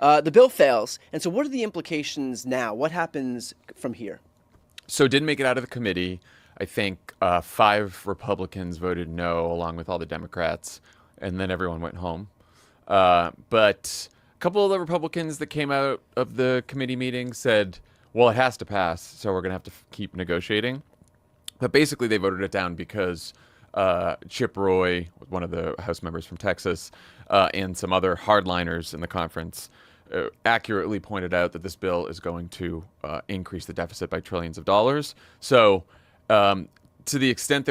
The bill fails. And so what are the implications now? What happens from here? So it didn't make it out of the committee. I think 5 Republicans voted no, along with all the Democrats, and then everyone went home. But a couple of the Republicans that came out of the committee meeting said, well, it has to pass, so we're going to have to keep negotiating. But basically, they voted it down because Chip Roy, one of the House members from Texas, and some other hardliners in the conference accurately pointed out that this bill is going to increase the deficit by trillions of dollars. So to the extent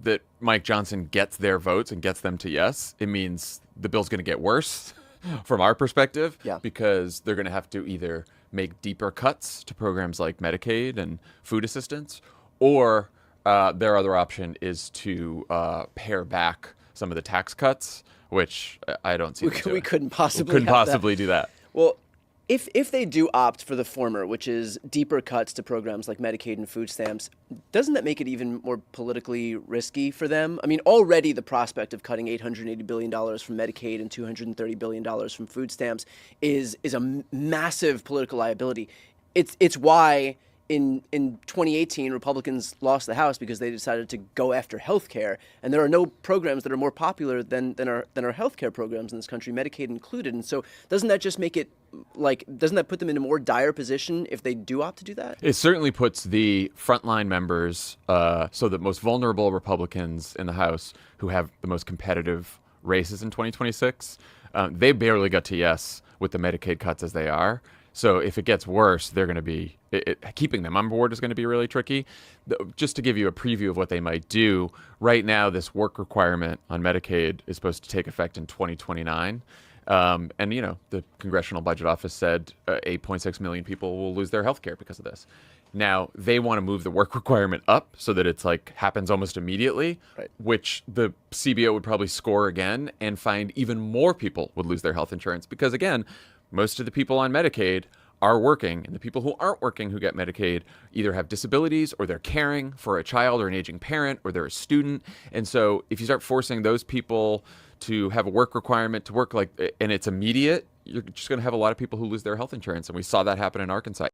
that Mike Johnson gets their votes and gets them to yes, it means the bill's going to get worse from our perspective, because they're going to have to either make deeper cuts to programs like Medicaid and food assistance, or their other option is to pare back some of the tax cuts, which I don't see. We couldn't possibly do that. Well, if they do opt for the former, which is deeper cuts to programs like Medicaid and food stamps, doesn't that make it even more politically risky for them? I mean, already the prospect of cutting $880 billion from Medicaid and $230 billion from food stamps is a massive political liability. It's why in 2018 Republicans lost the House, because they decided to go after health care, and there are no programs that are more popular than our health care programs in this country, Medicaid included. And so doesn't that just make it doesn't that put them in a more dire position if they do opt to do that? It certainly puts the frontline members, so the most vulnerable Republicans in the House who have the most competitive races in 2026, they barely got to yes with the Medicaid cuts as they are. So if it gets worse, they're going to be keeping them on board is going to be really tricky. Just to give you a preview of what they might do, right now this work requirement on Medicaid is supposed to take effect in 2029. And, the Congressional Budget Office said 8.6 million people will lose their health care because of this. Now, they want to move the work requirement up so that it's happens almost immediately, right, which the CBO would probably score again and find even more people would lose their health insurance because, again, most of the people on Medicaid are working, and the people who aren't working who get Medicaid either have disabilities, or they're caring for a child or an aging parent, or they're a student. And so if you start forcing those people to have a work requirement to work and it's immediate, you're just going to have a lot of people who lose their health insurance. And we saw that happen in Arkansas.